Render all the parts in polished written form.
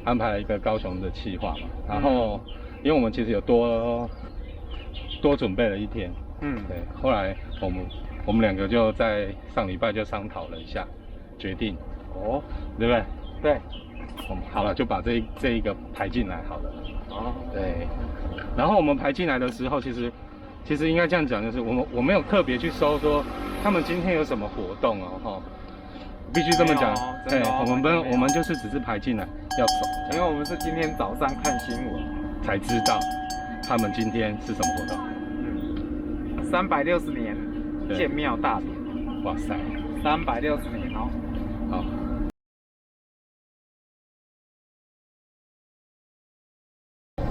安排了一个高雄的企划嘛，然后因为我们其实有多准备了一天，对，后来我们两个就在上礼拜就商讨了一下，决定，对不对？对，好了，就把这一个排进来好了。哦，对，然后我们排进来的时候，其实应该这样讲，就是我没有特别去搜说他们今天有什么活动哦，哈，必须这么讲，对，我们就是只是排进来要走，因为我们是今天早上看新闻才知道他们今天是什么活动。360年建庙大典，哇塞，360年哦，好。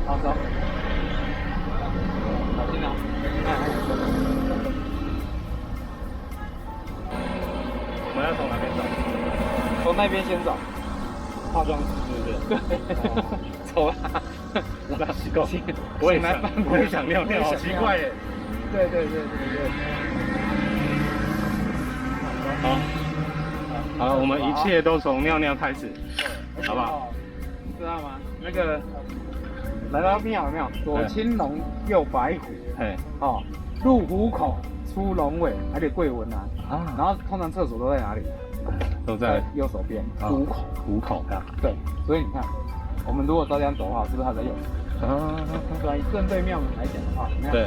好走，小心啊！我们要从哪边走？从那边先走。化妆师是不是？对，走啦。那习惯。我也想尿尿，好奇怪耶。对。好，我们一切都从尿尿开始，好不好？知道吗？那个来到庙有没有？左青龙，右白虎。哦，入虎口，出龙尾，还得跪文啊。然后通常厕所都在哪里？都在右手边，虎口。虎口呀。对，所以你看，我们如果照这样走的话，是不是它在右手？对，正对庙来讲的话，对。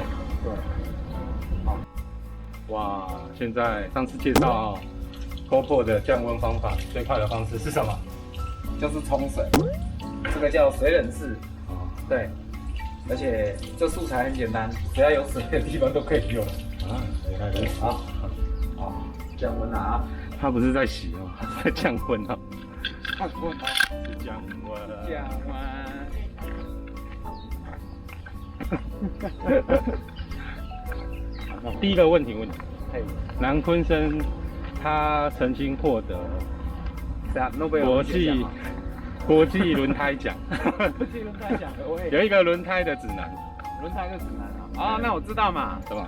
好。哇，现在上次介绍GoPro 的降温方法，最快的方式是什么？就是冲水，这个叫水冷式。对，而且这素材很简单，只要有水的地方都可以用。原来如此。好，降温了啊！它不是在洗哦，它是在降温哦。降温啊！是降温。降温。第一个问题，南昆生他曾经获得国际轮胎奖，有一个轮胎的指南。轮胎的指南啊！那我知道嘛，什么？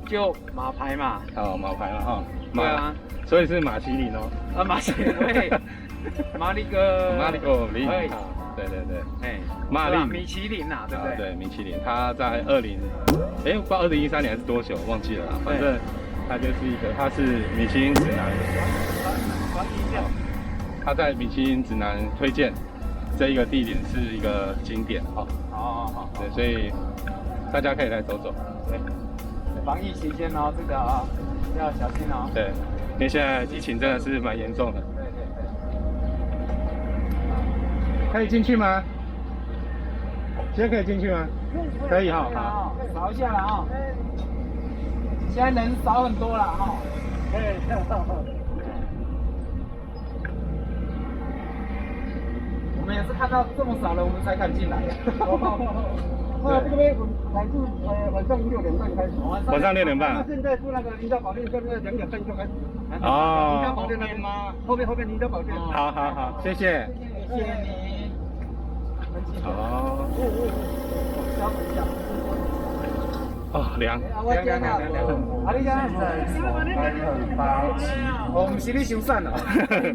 就马牌嘛。马牌嘛，哈。对啊。所以是马麒麟哦。马麒麟，对。马力哥。对。马力米其林呐，对不对？对，米其林，他在不知道2013年还是多久，忘记了啦。反正他就是他是米其林指南。他在米其林指南推荐这一个地点是一个景点哈。好。对，所以大家可以来走走。对。防疫期间哦，这个要小心哦。对，因为现在疫情真的是蛮严重的。对。可以进去吗？现在可以进去吗？可以哈。好，扫一下了啊。现在人少很多了哈。我们也是看到这么少人，我们才敢进来。这边晚上6点半开始。晚上6点半。那现在住那个林家宝店，跟那2点半就开始。林家宝店那边吗？后面林家宝店。好，谢谢。谢谢你。好。凉。我们是你修缮了，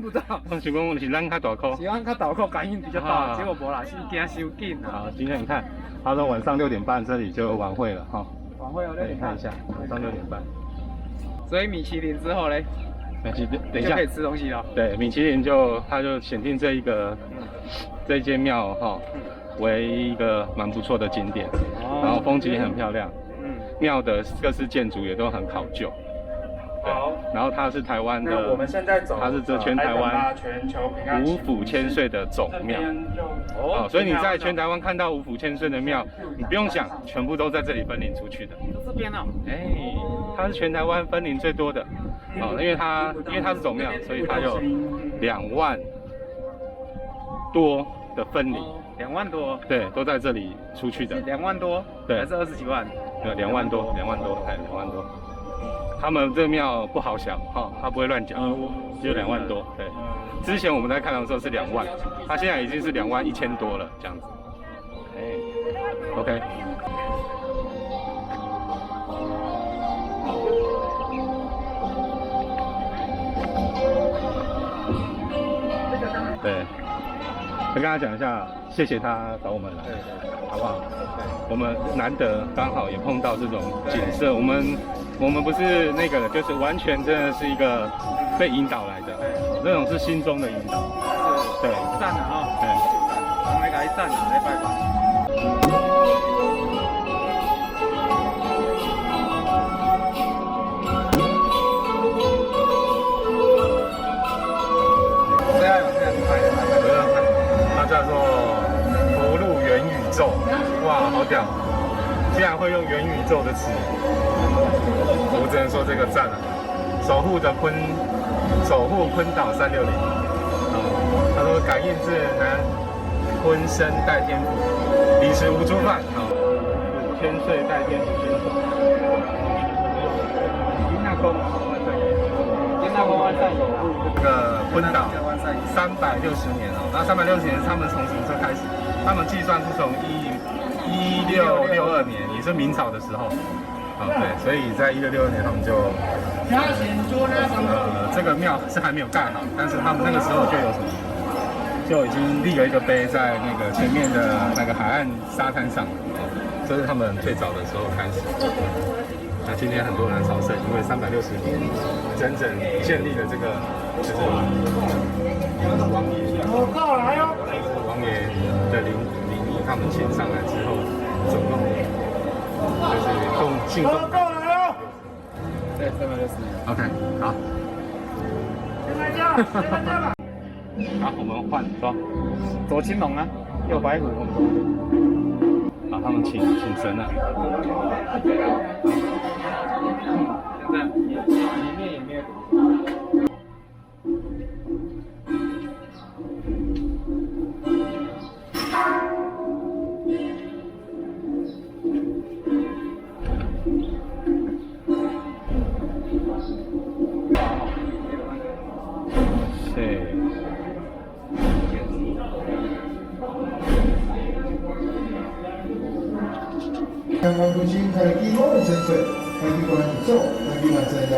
不知道。我想讲是咱较大颗。喜欢较大颗，感应比较大，结果无啦，是惊收紧啊。好，今天你看，他说晚上6点半这里就有晚会了哈。晚会6点半。看一下，晚上6点半。所以米其林之后嘞？等一下可以吃东西了。对，米其林他就选定这一间庙哈，为一个蛮不错的景点，然后风景也很漂亮。庙的各式建筑也都很考究。好，然后它是台湾的，我们现在走，它是这全台湾五府千岁的总庙。所以你在全台湾看到五府千岁的庙，你不用想，全部都在这里分灵出去的。这边哦，它是全台湾分灵最多的，因为它是总庙，所以它有2万多的分灵。2万多？对，都在这里出去的。2万多？对，还是20几万？2万多，2万多，2万多。他们这个庙不好想他不会乱讲，只有2万多。对，之前我们在看的时候是2万，他现在已经是2万1000多了，这样子。OK。对。跟他讲一下，谢谢他找我们来，好不好？我们难得刚好也碰到这种景色，我们不是那个的，就是完全真的是一个被引导来的，那种是心中的引导。对，赞了啊！对，我们来赞了，来拜拜。它叫做福禄元宇宙，哇，好屌！竟然会用元宇宙的词，我只能说这个赞了。守护坤岛360，他说感应自南坤生代天府，彼时无诸犯，千岁代天府先手。这个坤岛360年哦，那360年他们从什么时候开始？他们计算是从1662年，也是明朝的时候。对，所以在1662年他们就这个庙是还没有盖好，但是他们那个时候就有什么，就已经立了一个碑在那个前面的那个海岸沙滩上，这是他们最早的时候开始。那今天很多人朝圣，因为360年整整建立了这个，就是王爷，王爷的灵仪，他们请上来之后，总共就是信奉。对，360年。OK， 好。好，我们换装，左青龙啊，右白虎。好，他们请神了。现在里面也没有。对。香港如今开基光的神水，开基观宇宙，开基观真牙，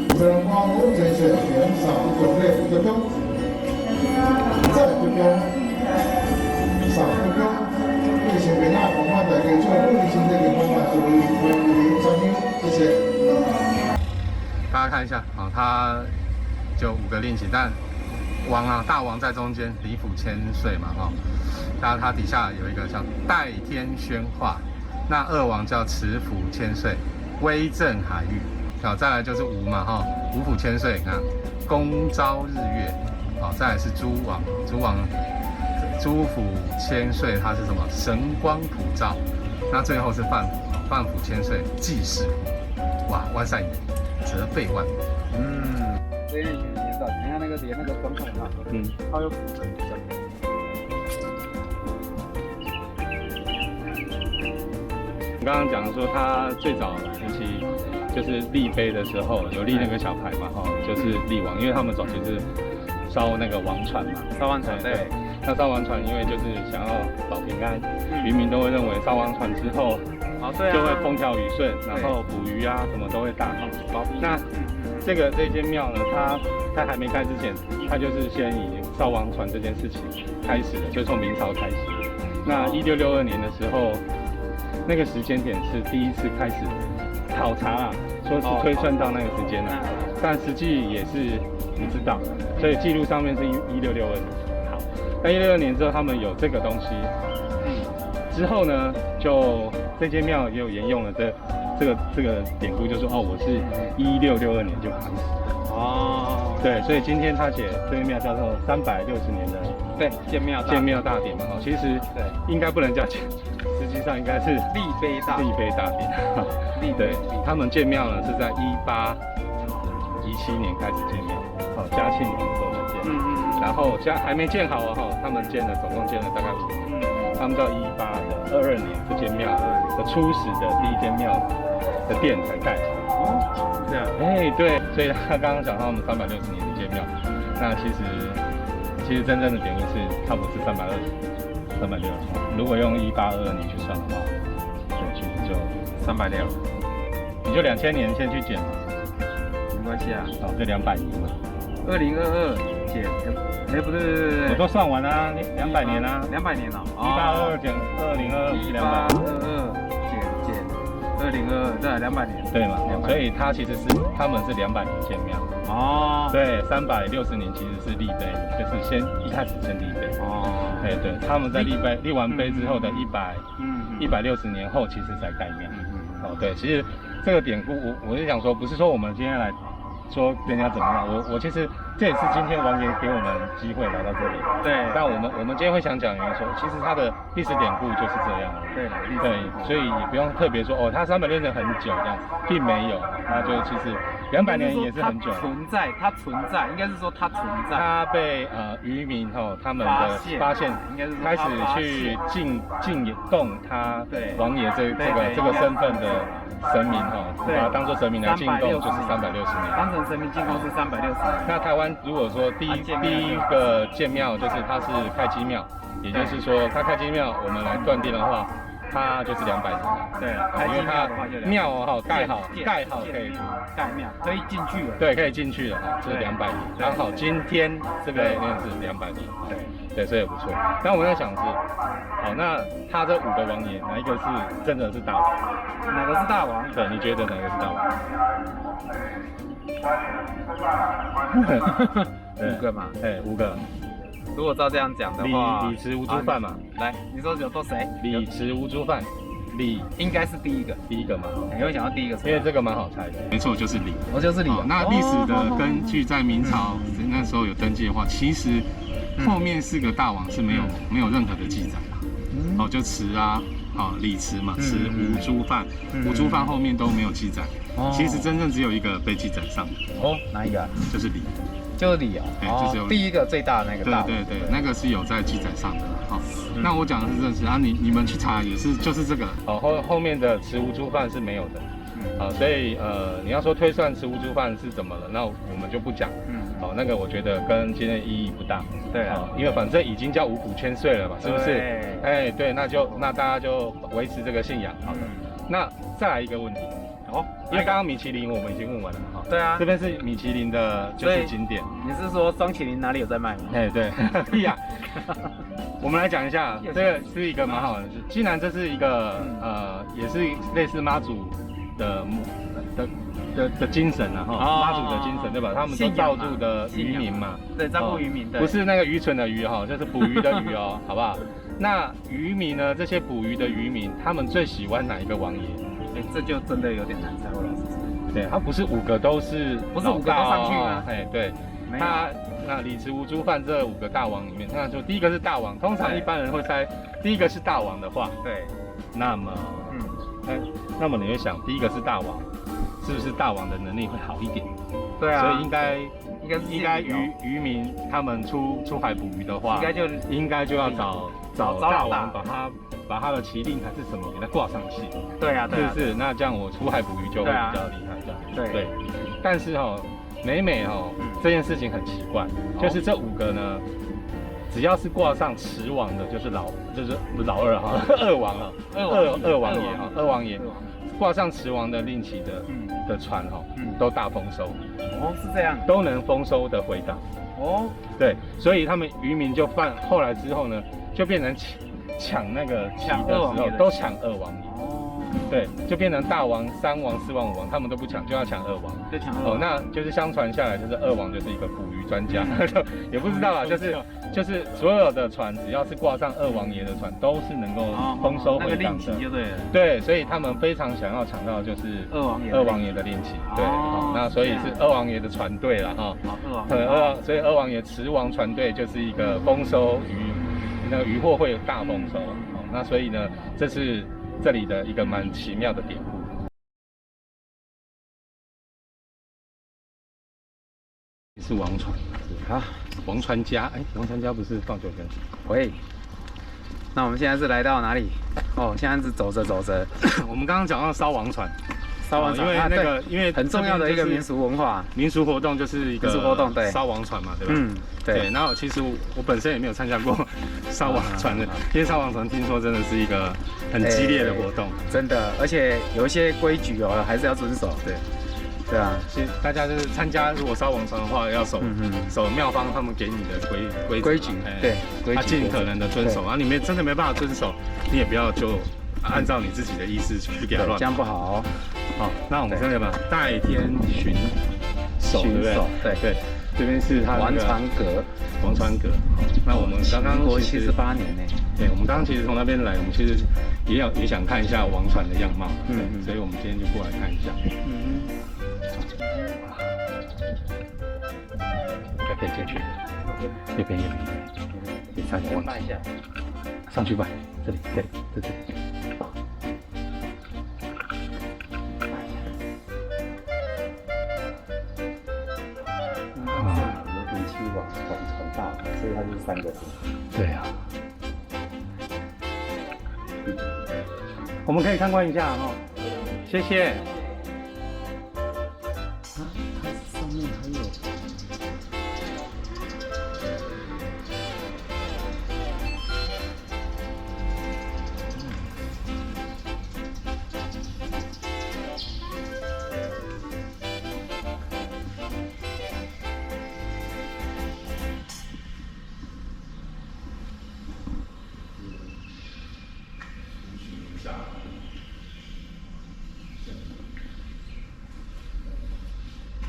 自然光红神水全上种类一个钟，再一个钟，上一个钟，运行给那广泛的给做运行这个方法属于小心，谢谢。大家看一下啊，它就5个令旗，但王啊，大王在中间，李府千岁嘛哈，它底下有一个叫代天宣化。那二王叫慈府千岁，威震海域。好，再来就是吴嘛哈，吴府千岁，你看公昭日月。好，再来是朱王，朱府千岁，它是什么？神光普照。那最后是范府，范府千岁济世。哇，万善言，则废万。这些年的，你看那个连那个总统啊，他有辅政。刚刚讲说，他最早时期就是立碑的时候有立那个小牌嘛，就是立王，因为他们早期是烧那个王船嘛，烧王船对。那烧王船，因为就是想要保平安，渔民都会认为烧王船之后，就会风调雨顺，然后捕鱼啊什么都会大好。那这间庙呢，它还没开之前，它就是先以烧王船这件事情开始的，就从明朝开始。那1662年的时候。那个时间点是第一次开始考察啊，说是推算到那个时间了，但实际也是不知道，所以记录上面是1662年。好，那1662年之后他们有这个东西，之后呢，就这间庙也有沿用了这个典故，就说我是1662年就开始的。对，所以今天他写这间庙叫做360年的建庙大典嘛，其实应该不能叫建。实际上应该是立碑大典。对，他们建庙呢是在1817年开始建庙，嘉庆年的时候就建。然后还没建好他们总共建了大概5年。他们到1822年这间庙的初始的第一间庙的殿才盖好。这样。对，所以他刚刚讲他们360年的建庙，那其实真正的典故是差不多是360。如果用1822年去算的话，对，其实就360，你就2000年先去减嘛，没关系啊，就200年嘛。2022减哎，不对，我都算完啦，200年啦，200年了，182减2022是200，182减2022，对，200年，对嘛，所以它其实是他们是200年建庙。哦，对，360年其实是立碑，就是一开始先立碑。哦，对，他们在立完碑之后的160年后，其实才盖庙。哦，对，其实这个典故，我是想说，不是说我们今天来说人家怎么样，我其实这也是今天王爷给我们机会来到这里。对，但我们今天会想讲，原因说，其实它的历史典故就是这样。对，所以也不用特别说哦，它360年很久这样，并没有，它就其实200年也是很久。它存在，应该是说它存在。它被渔民他们的发现，应该是开始去敬动他王爷这个身份的神明把它当做神明来敬贡，就是360年。当成神明敬贡是360年。那台湾如果说第一个建庙就是它是开基庙，也就是说它开基庙，我们来断定的话，它就是200年。对，因为它庙盖好可以盖庙，可以进去了。对，可以进去了就是200年。刚好今天这个年是200年。对，所以也不错。那我们在想是，好，那他这5个王爷哪一个是真的是大王？哪个是大王？对，你觉得哪个是大王？5个嘛。对，5个。如果照这样讲的话，李池吴珠范嘛。来，你说有多谁？李池吴珠范，李应该是第一个嘛。你会想到第一个谁？因为这个蛮好猜的。没错，就是李。就是李。那历史的根据在明朝那时候有登记的话，其实后面4个大王是没有任何的记载啦。就池啊，李池嘛，池吴珠范，吴珠范后面都没有记载。其实真正只有一个被记载上的。哪一个？就是李。就是李就是有第一个最大的那个大王。对，那个是有在记载上的啦。那我讲的是正史啊，你们去查也是就是这个。后面的池吴珠范是没有的。所以你要说推算池吴珠范是怎么了，那我们就不讲。那个我觉得跟今天的意义不大。对啊，因为反正已经叫五谷千岁了嘛，是不是？对，那大家就维持这个信仰。好的。那再来一个问题。因为刚刚米其林我们已经问完了哈。对啊，这边是米其林的就是景点。你是说双麒麟哪里有在卖吗？对。屁呀！我们来讲一下，这个是一个蛮好的，既然这是一个也是类似妈祖的精神啊哈，妈祖的精神对吧？他们都照住的渔民嘛。对，照顾渔民。不是那个愚蠢的愚就是捕鱼的鱼好不好？那渔民呢？这些捕鱼的渔民，他们最喜欢哪一个王爷？这就真的有点难猜，我老实说。对，他不是5个都是，不是5个都上去吗？对，那李池吴珠范这5个大王里面，那就第一个是大王。通常一般人会猜第一个是大王的话，对，那么你会想第一个是大王，是不是大王的能力会好一点？对啊，所以应该渔民他们出海捕鱼的话，应该就要找大王把他的旗令还是什么给他挂上去。对啊，是不是？那这样我出海捕鱼就会比较厉害，这样。对。但是每这件事情很奇怪，就是这5个呢，只要是挂上池王的，就是老二二王二王爷挂上池王的令旗的船都大丰收。是这样，都能丰收的回档。对，所以他们渔民就后来之后呢，就变成抢那个旗的时候都抢2王爷。对，就变成大王、3王、4王、5王，他们都不抢，就要抢2王。就抢2王。那就是相传下来，就是2王就是一个捕鱼专家，也不知道啦，就是所有的船只要是挂上2王爷的船，都是能够丰收回档的。就对了。对，所以他们非常想要抢到就是2王爷的令旗。对，那所以是2王爷的船队了哈。所以2王爷池王船队就是一个丰收那个渔获会有大丰收。那所以呢，这是这里的一个蛮奇妙的典故。是王船啊，王船家，王船家不是放酒圈。喂，那我们现在是来到哪里？现在是走着，我们刚刚讲到烧王船。因为因为很重要的一个民俗文化、民俗活动就是一个烧王船嘛，对吧？对。然后其实我本身也没有参加过烧王船的，因为烧王船听说真的是一个很激烈的活动，真的，而且有一些规矩还是要遵守。对。对啊，其实大家就是参加，如果烧王船的话，要守庙方他们给你的规矩，对，规矩尽可能的遵守。啊，你真的没办法遵守，你也不要就按照你自己的意思去给他乱。这样不好。好，那我们这边吧，代天巡守，对不对？对，这边是他王船阁。王船阁。那我们刚刚民国78年呢。对，我们刚刚其实从那边来，我们其实也想看一下王船的样貌。所以我们今天就过来看一下。可以进去，右边，你上去拜一下，上去拜，这里，对，在这里。王船大，所以它就是3个字。对啊。我们可以参观一下哈，谢谢。它上面还有。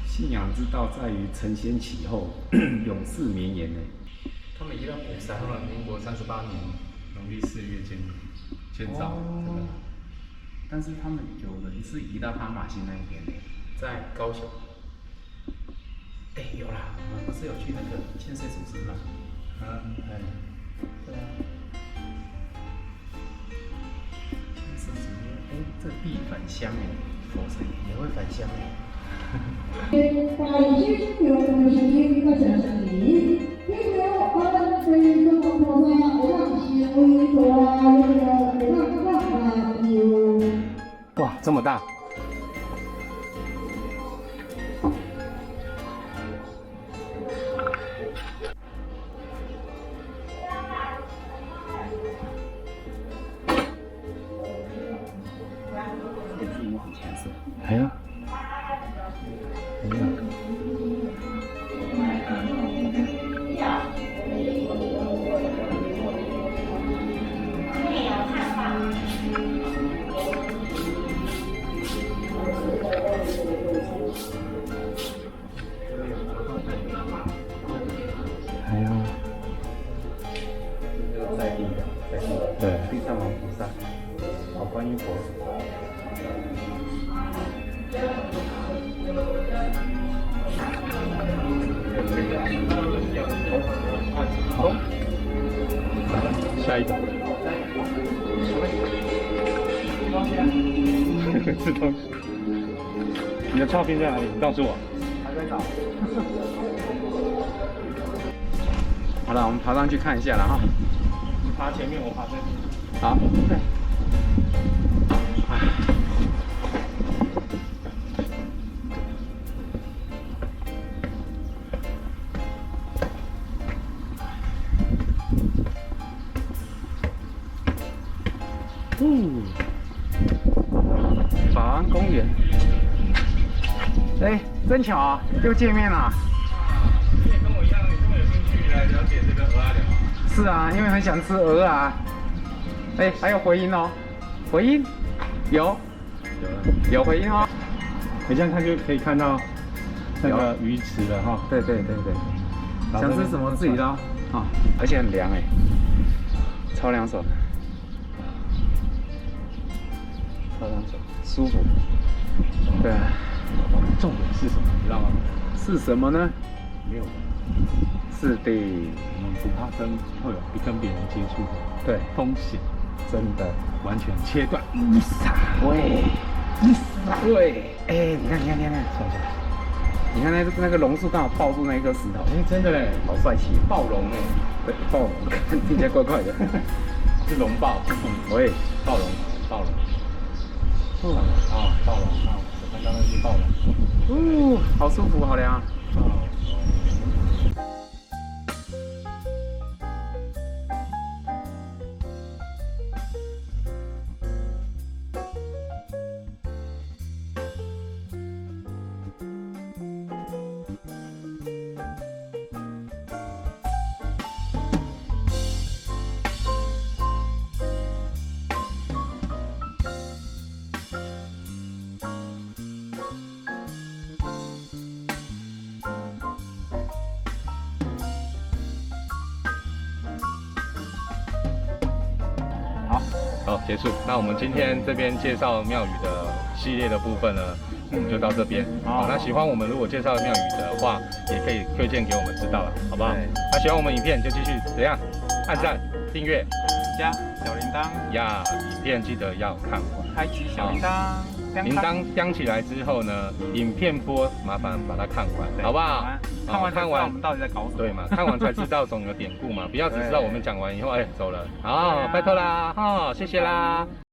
信仰之道在于承先启后，永世绵延呢。他们移到鼓山了，民国38年农历4月建造。但是他们有人是移到哈马星那一边的，在高雄。有啦，我们不是有去那个千岁祖师吗？对啊。千岁祖师，这地返乡佛神也会返乡哇，这么大！这字幕很浅色。哎呀。对，地藏王菩萨，好观音佛。好，下一个。吃东西。你的照片在哪里？你告诉我。还在找。好了，我们爬上去看一下了哈。你爬前面，我爬这边。好。对。法安公园。真巧啊，又见面了。你也跟我一样，你这么有兴趣来了解这个鹅阿寮。是啊，因为很想吃鹅啊。还有回音哦，回音有回音哦。你这样看就可以看到那个鱼池了哈。对。想吃什么自己捞啊，而且很凉超凉手的，超凉手，舒服。对啊。重点是什么？你知道吗？是什么呢？没有。是的，我们不怕会有跟别人接触的对风险，真的完全切断。喂，你看，你看那个榕树刚好抱住那一颗石头，真的嘞，好帅气，暴龙对，暴龙，听起来怪怪的，是龙豹，喂，暴龙，暴龙，我看到那是暴龙，好舒服，好凉。好，结束。那我们今天这边介绍庙宇的系列的部分呢，我们就到这边。好，那喜欢我们如果介绍庙宇的话，也可以推荐给我们知道了，好不好？那喜欢我们影片就继续怎样？按赞、订阅、加小铃铛呀，影片记得要看完，开启小铃铛，铃铛响起来之后呢，影片播麻烦把它看完，好不好？看完我们到底在搞什么？对嘛，看完才知道总有典故嘛，不要只知道我们讲完以后，哎，走了。好，拜托啦，哈，谢谢啦。